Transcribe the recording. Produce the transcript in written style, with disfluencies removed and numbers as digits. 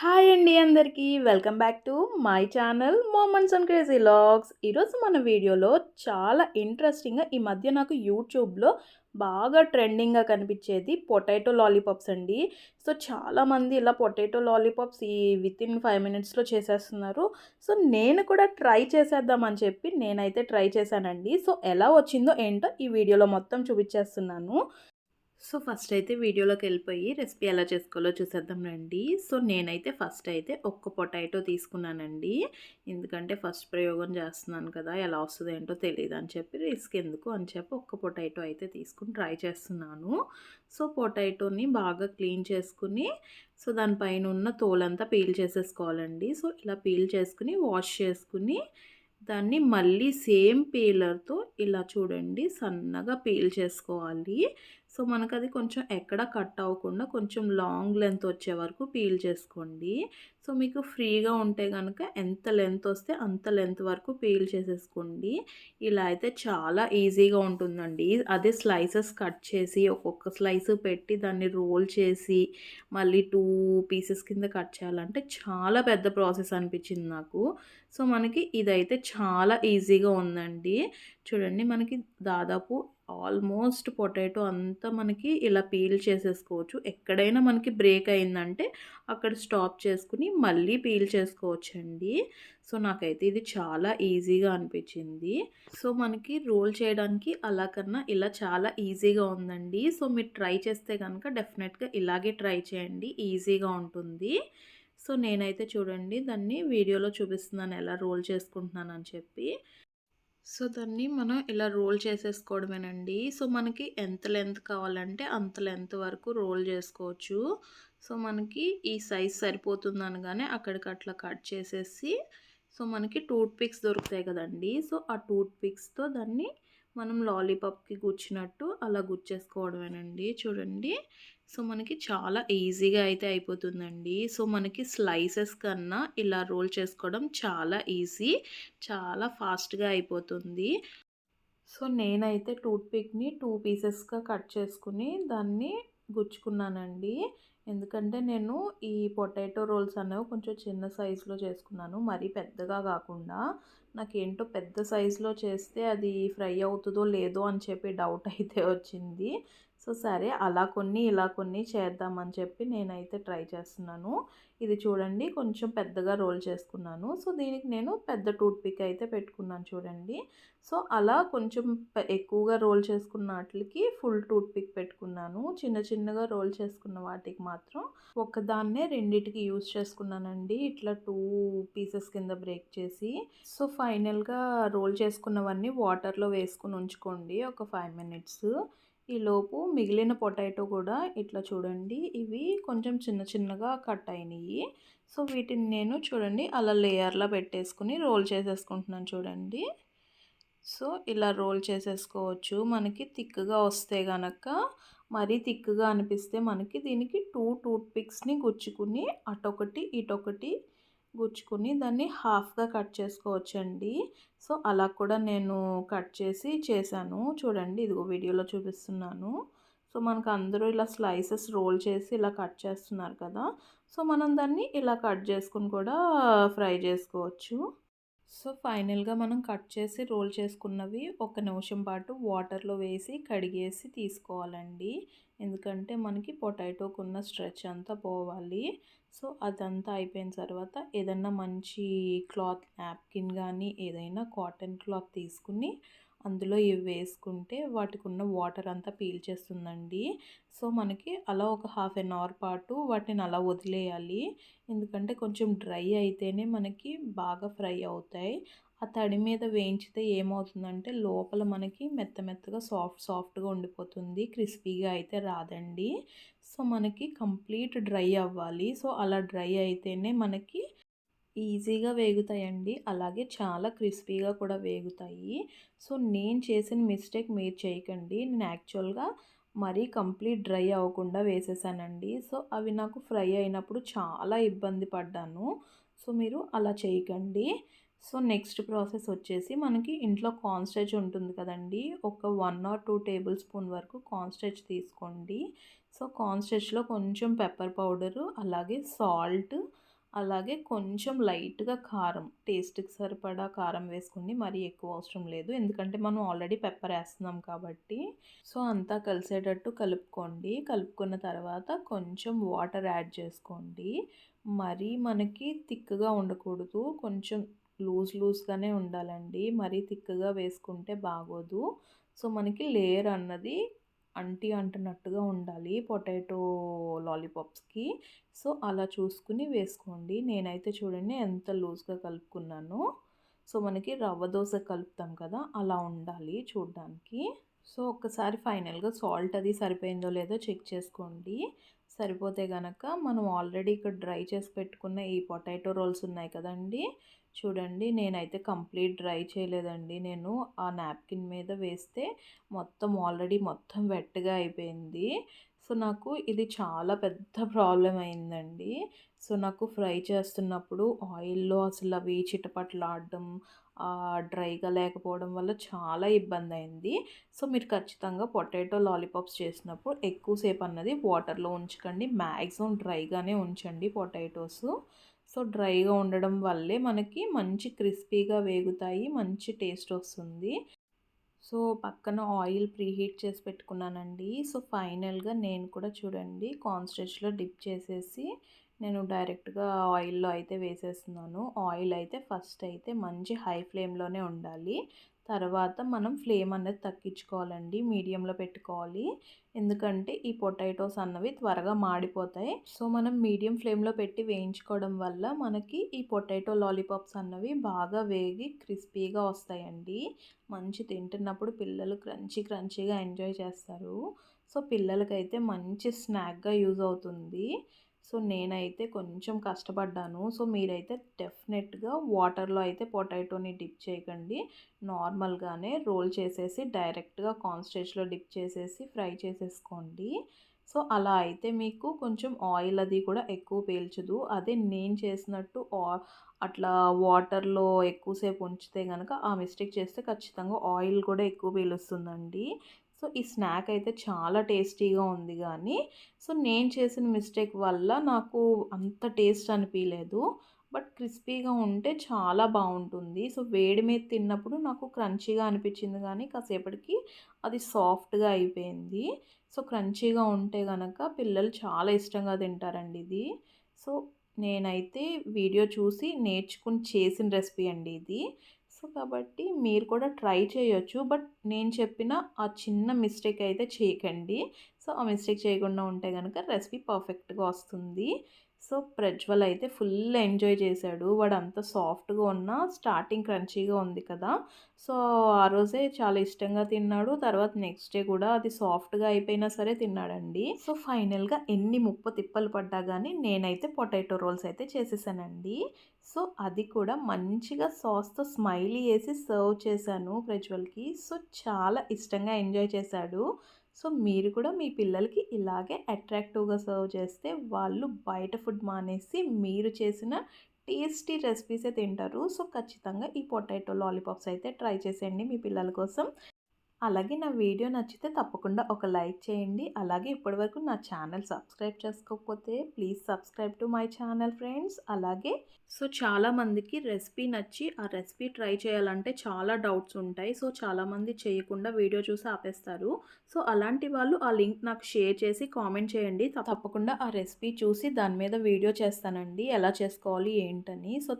Hi అండి అందరికీ welcome back to my channel moments and crazy logs. ఈరోజు మన వీడియోలో చాలా ఇంట్రెస్టింగ్గా ఈ మధ్య నాకు యూట్యూబ్లో బాగా ట్రెండింగ్గా కనిపించేది పొటాటో లాలీపాప్స్ అండి. సో చాలామంది ఇలా పొటాటో లాలీపాప్స్ ఈ వితిన్ 5 మినిట్స్లో చేసేస్తున్నారు. సో నేను కూడా ట్రై చేసేద్దామని చెప్పి నేనైతే ట్రై చేశానండి. సో ఎలా వచ్చిందో ఏంటో ఈ వీడియోలో మొత్తం చూపించేస్తున్నాను. సో ఫస్ట్ అయితే వీడియోలోకి వెళ్ళిపోయి రెసిపీ ఎలా చేసుకోవాలో చూసేద్దాం రండి. సో నేనైతే ఫస్ట్ అయితే ఒక్క పొటాటో తీసుకున్నానండి. ఎందుకంటే ఫస్ట్ ప్రయోగం చేస్తున్నాను కదా, ఎలా వస్తుందో ఏంటో తెలియదు అని చెప్పి రిస్క్ ఎందుకు అని చెప్పి ఒక్క పొటాటో అయితే తీసుకుని ట్రై చేస్తున్నాను. సో పొటాటోని బాగా క్లీన్ చేసుకుని సో దానిపైన ఉన్న తోలంతా పీల్ చేసేసుకోవాలండి. సో ఇలా పీల్ చేసుకుని వాష్ చేసుకుని దాన్ని మళ్ళీ సేమ్ పీలర్తో ఇలా చూడండి సన్నగా పీల్ చేసుకోవాలి. సో మనకు అది కొంచెం ఎక్కడ కట్ అవ్వకుండా కొంచెం లాంగ్ లెంత్ వచ్చే వరకు పీల్ చేసుకోండి. సో మీకు ఫ్రీగా ఉంటే కనుక ఎంత లెంత్ వస్తే అంత లెంత్ వరకు పీల్ చేసేసుకోండి. ఇలా అయితే చాలా ఈజీగా ఉంటుందండి. అదే స్లైసెస్ కట్ చేసి ఒక్కొక్క స్లైస్ పెట్టి దాన్ని రోల్ చేసి మళ్ళీ 2 పీసెస్ కింద కట్ చేయాలంటే చాలా పెద్ద ప్రాసెస్ అనిపించింది నాకు. సో మనకి ఇదైతే చాలా ఈజీగా ఉందండి. చూడండి మనకి దాదాపు ఆల్మోస్ట్ పొటాటో అంతా మనకి ఇలా పీల్ చేసేసుకోవచ్చు. ఎక్కడైనా మనకి బ్రేక్ అయిందంటే అక్కడ స్టాప్ చేసుకుని మళ్ళీ పీల్ చేసుకోవచ్చండి. సో నాకైతే ఇది చాలా ఈజీగా అనిపించింది. సో మనకి రోల్ చేయడానికి అలా కన్నా ఇలా చాలా ఈజీగా ఉందండి. సో మీరు ట్రై చేస్తే కనుక డెఫినెట్గా ఇలాగే ట్రై చేయండి, ఈజీగా ఉంటుంది. సో నేనైతే చూడండి దాన్ని వీడియోలో చూపిస్తున్నాను ఎలా రోల్ చేసుకుంటున్నాను అని చెప్పి. సో దాన్ని మనం ఇలా రోల్ చేసేసుకోవడమేనండి. సో మనకి ఎంత లెంత్ కావాలంటే అంత లెంత్ వరకు రోల్ చేసుకోవచ్చు. సో మనకి ఈ సైజ్ సరిపోతుంది అనగానే అక్కడికి అట్లా కట్ చేసేసి సో మనకి టూత్ పిక్స్ దొరుకుతాయి కదండి. సో ఆ టూత్ పిక్స్తో దాన్ని మనం లాలీపాప్కి గుచ్చినట్టు అలా గుచ్చేసుకోవడమేనండి. చూడండి సో మనకి చాలా ఈజీగా అయితే అయిపోతుందండి. సో మనకి స్లైసెస్ కన్నా ఇలా రోల్ చేసుకోవడం చాలా ఈజీ, చాలా ఫాస్ట్గా అయిపోతుంది. సో నేనైతే టూత్ పిక్ని 2 పీసెస్గా కట్ చేసుకుని దాన్ని గుచ్చుకున్నానండి. ఎందుకంటే నేను ఈ పొటాటో రోల్స్ అనేవి కొంచెం చిన్న సైజులో చేసుకున్నాను, మరీ పెద్దగా కాకుండా. నాకేంటో పెద్ద సైజులో చేస్తే అది ఫ్రై అవుతుందో లేదో అని చెప్పి డౌట్ అయితే వచ్చింది. సో సరే అలా కొన్ని ఇలా కొన్ని చేద్దామని చెప్పి నేనైతే ట్రై చేస్తున్నాను. ఇది చూడండి కొంచెం పెద్దగా రోల్ చేసుకున్నాను. సో దీనికి నేను పెద్ద టూత్ పిక్ అయితే పెట్టుకున్నాను చూడండి. సో అలా కొంచెం ఎక్కువగా రోల్ చేసుకున్న వాటికి ఫుల్ టూత్ పిక్ పెట్టుకున్నాను. చిన్న చిన్నగా రోల్ చేసుకున్న వాటికి మాత్రం ఒకదాన్నే రెండిటికి యూస్ చేసుకున్నానండి. ఇట్లా 2 పీసెస్ కింద బ్రేక్ చేసి. సో ఫైనల్గా రోల్ చేసుకున్నవన్నీ వాటర్లో వేసుకుని ఉంచుకోండి ఒక 5 మినిట్స్. ఈలోపు మిగిలిన పొటాటో కూడా ఇట్లా చూడండి ఇవి కొంచెం చిన్న చిన్నగా కట్ అయినాయి. సో వీటిని నేను చూడండి అలా లేయర్లా పెట్టేసుకుని రోల్ చేసేసుకుంటున్నాను చూడండి. సో ఇలా రోల్ చేసేసుకోవచ్చు. మనకి థిక్గా వస్తే గనక, మరీ థిక్గా అనిపిస్తే మనకి దీనికి 2 టూత్ పిక్స్ని గుచ్చుకుని అటొకటి ఇటొకటి గుచ్చుకుని దాన్ని హాఫ్గా కట్ చేసుకోవచ్చండి. సో అలా కూడా నేను కట్ చేసి చేశాను చూడండి. ఇదిగో వీడియోలో చూపిస్తున్నాను. సో మనకు అందరూ ఇలా స్లైసెస్ రోల్ చేసి ఇలా కట్ చేస్తున్నారు కదా. సో మనం దాన్ని ఇలా కట్ చేసుకుని కూడా ఫ్రై చేసుకోవచ్చు. సో ఫైనల్గా మనం కట్ చేసి రోల్ చేసుకున్నవి ఒక నిమిషం పాటు వాటర్లో వేసి కడిగేసి తీసుకోవాలండి. ఎందుకంటే మనకి పొటాటోకు ఉన్న స్ట్రెచ్ అంతా పోవాలి. సో అదంతా అయిపోయిన తర్వాత ఏదన్నా మంచి క్లాత్ నాప్కిన్ కానీ ఏదైనా కాటన్ క్లాత్ తీసుకుని అందులో ఇవి వేసుకుంటే వాటికి ఉన్న వాటర్ అంతా పీల్చేస్తుందండి. సో మనకి అలా ఒక హాఫ్ అన్ అవర్ పాటు వాటిని అలా వదిలేయాలి. ఎందుకంటే కొంచెం డ్రై అయితేనే మనకి బాగా ఫ్రై అవుతాయి. ఆ తడి మీద వేయించితే ఏమవుతుందంటే లోపల మనకి మెత్త మెత్తగా సాఫ్ట్గా ఉండిపోతుంది, క్రిస్పీగా అయితే రాదండి. సో మనకి కంప్లీట్ డ్రై అవ్వాలి. సో అలా డ్రై అయితేనే మనకి ఈజీగా వేగుతాయండి, అలాగే చాలా క్రిస్పీగా కూడా వేగుతాయి. సో నేను చేసిన మిస్టేక్ మీరు చేయకండి. నేను యాక్చువల్గా మరీ కంప్లీట్ డ్రై అవ్వకుండా వేసేసానండి. సో అవి నాకు ఫ్రై అయినప్పుడు చాలా ఇబ్బంది పడ్డాను. సో మీరు అలా చేయకండి. సో నెక్స్ట్ ప్రాసెస్ వచ్చేసి మనకి ఇంట్లో కార్న్ స్టార్చ్ ఉంటుంది కదండి. ఒక 1 or 2 టేబుల్ స్పూన్ వరకు కార్న్ స్టార్చ్ తీసుకోండి. సో కార్న్ స్టార్చ్లో కొంచెం పెప్పర్ పౌడరు అలాగే సాల్ట్ అలాగే కొంచెం లైట్‌గా కారం, టేస్ట్‌కి సరిపడా కారం వేసుకోండి. మరీ ఎక్కువ అవసరం లేదు. ఎందుకంటే మనం ఆల్రెడీ పెప్పర్ ఏస్తున్నాం కాబట్టి. సో, అంతా కలిసేటట్టు కలుపుకోండి. కలుపుకున్న తర్వాత కొంచెం వాటర్ యాడ్ చేసుకోండి. మరీ మనకి థిక్‌గా ఉండకూడదు. కొంచెం లూజ్‌గానే ఉండాలండి. మరీ థిక్‌గా వేసుకుంటే బాగోదు. సో, మనకి లేయర్ అన్నది అంటునట్టుగా ఉండాలి పొటాటో లాలీపాప్స్‌కి. సో, అలా చూసుకుని వేసుకోండి. నేనైతే చూడండి ఎంత లూజ్‌గా కలుపుకున్నానో. సో, మనకి రవ్వ దోస కలుపుతాం కదా! అలా ఉండాలి చూడ్డానికి. సో, ఒక్కసారి ఫైనల్‌గా సాల్ట్ అది సరిపోయిందో లేదో చెక్ చేసుకోండి. సరిపోతే గనక మనం ఆల్రెడీ ఇక్కడ డ్రై చేసి పెట్టుకున్న ఈ పొటాటో రోల్స్ ఉన్నాయి కదండీ! చూడండి నేనైతే కంప్లీట్ డ్రై చేయలేదండి. నేను ఆ నాప్కిన్ మీద వేస్తే మొత్తం వెట్‌గా అయిపోయింది. సో, నాకు ఇది చాలా పెద్ద ప్రాబ్లమ్ అయిందండి. సో, నాకు ఫ్రై చేస్తున్నప్పుడు ఆయిల్‌లో అసలు అవి చిటపటలాడడం, డ్రైగా లేకపోవడం వల్ల చాలా ఇబ్బందయింది. సో, మీరు ఖచ్చితంగా పొటాటో లాలీపాప్స్ చేసినప్పుడు ఎక్కువ సేపు అన్నది వాటర్‌లో ఉంచకండి. మ్యాక్సిమం డ్రైగానే ఉంచండి పొటాటోసు. సో, డ్రైగా ఉండడం వల్లే మనకి మంచి క్రిస్పీగా వేగుతాయి. మంచి టేస్ట్ వస్తుంది. సో, పక్కన ఆయిల్ ప్రీహీట్ చేసి పెట్టుకున్నానండి. సో, ఫైనల్‌గా నేను కూడా చూడండి కార్న్ స్టార్చ్‌లో డిప్ చేసేసి నేను డైరెక్ట్‌గా ఆయిల్‌లో అయితే వేసేస్తున్నాను. ఆయిల్ అయితే ఫస్ట్ అయితే మంచి హై ఫ్లేమ్‌లోనే ఉండాలి. తర్వాత మనం ఫ్లేమ్ అనేది తగ్గించుకోవాలండి. మీడియంలో పెట్టుకోవాలి. ఎందుకంటే ఈ పొటాటోస్ అన్నవి త్వరగా మాడిపోతాయి. సో, మనం మీడియం ఫ్లేమ్‌లో పెట్టి వేయించుకోవడం వల్ల మనకి ఈ పొటాటో లాలీపాప్స్ అన్నవి బాగా వేగి క్రిస్పీగా వస్తాయండి. మంచి తింటున్నప్పుడు పిల్లలు క్రంచీగా ఎంజాయ్ చేస్తారు. సో, పిల్లలకైతే మంచి స్నాక్‌గా యూజ్ అవుతుంది. సో, నేనైతే కొంచెం కష్టపడ్డాను. సో, మీరైతే డెఫినెట్‌గా వాటర్‌లో అయితే పొటాటోని డిప్ చేయకండి. నార్మల్‌గానే రోల్ చేసేసి డైరెక్ట్‌గా కార్న్ స్టార్చ్‌లో డిప్ చేసేసి ఫ్రై చేసేసుకోండి. సో, అలా అయితే మీకు కొంచెం ఆయిల్ అది కూడా ఎక్కువ పీల్చదు. అదే నేను చేసినట్టు అట్లా వాటర్‌లో ఎక్కువసేపు ఉంచితే గనక ఆ మిస్టేక్ చేస్తే ఖచ్చితంగా ఆయిల్ కూడా ఎక్కువ పీలుస్తుందండి. సో, ఈ స్నాక్ అయితే చాలా టేస్టీగా ఉంది గానీ, సో, నేను చేసిన మిస్టేక్ వల్ల నాకు అంత టేస్ట్ అనిపియలేదు. బట్ క్రిస్పీగా ఉంటే చాలా బావుంటుంది. సో, వేడి మీద తిన్నప్పుడు నాకు క్రంచీగా అనిపిచ్చింది గానీ, కాసేపటికి అది సాఫ్ట్‌గా అయిపోయింది. సో, క్రంచీగా ఉంటే గనక పిల్లలు చాలా ఇష్టంగా తింటారండి ఇది. సో, నేనైతే వీడియో చూసి నేర్చుకుని చేసిన రెసిపీ అండి ఇది. సో, కాబట్టి మీరు కూడా ట్రై చేయొచ్చు. బట్ నేను చెప్పిన ఆ చిన్న మిస్టేక్ అయితే చేయకండి. సో, ఆ మిస్టేక్ చేయకుండా ఉంటే గనక రెసిపీ పర్ఫెక్ట్‌గా వస్తుంది. సో, ప్రజ్వల్ అయితే ఫుల్ ఎంజాయ్ చేశాడు. వాడంత సాఫ్ట్‌గా ఉన్నా స్టార్టింగ్ క్రంచీగా ఉంది కదా! సో, ఆ రోజే చాలా ఇష్టంగా తిన్నాడు. తర్వాత నెక్స్ట్ డే కూడా అది సాఫ్ట్‌గా అయిపోయినా సరే తిన్నాడండి. సో, ఫైనల్‌గా ఎన్ని ముప్పు తిప్పలు పడ్డా గానీ నేనైతే పొటాటో రోల్స్ అయితే చేసేసానండి. సో, అది కూడా మంచిగా సాస్‌తో స్మైలీ ఏసి సర్వ్ చేశాను ప్రజ్వల్‌కి. సో, చాలా ఇష్టంగా ఎంజాయ్ చేశాడు. సో, మీరు కూడా మీ పిల్లలకి ఇలాగే అట్రాక్టివ్‌గా సర్వ్ చేస్తే వాళ్ళు బయట ఫుడ్ మానేసి మీరు చేసిన టేస్టీ రెసిపీసే తింటారు. సో, ఖచ్చితంగా ఈ పొటాటో లాలీపాప్స్ అయితే ట్రై చేసేయండి మీ పిల్లల కోసం. అలాగే నా వీడియో నచ్చితే తప్పకుండా ఒక లైక్ చేయండి. అలాగే ఇప్పటివరకు నా ఛానల్ సబ్స్క్రైబ్ చేసుకోకపోతే please subscribe to my channel friends. అలాగే సో, చాలామందికి రెసిపీ నచ్చి ఆ రెసిపీ ట్రై చేయాలంటే చాలా డౌట్స్ ఉంటాయి. సో, చాలామంది చేయకుండా వీడియో చూసి ఆపేస్తారు. సో, అలాంటి వాళ్ళు ఆ లింక్ నాకు షేర్ చేసి కామెంట్ చేయండి. తప్పకుండా ఆ రెసిపీ చూసి దాని మీద వీడియో చేస్తానండి. ఎలా చేసుకోవాలి ఏంటని. సో,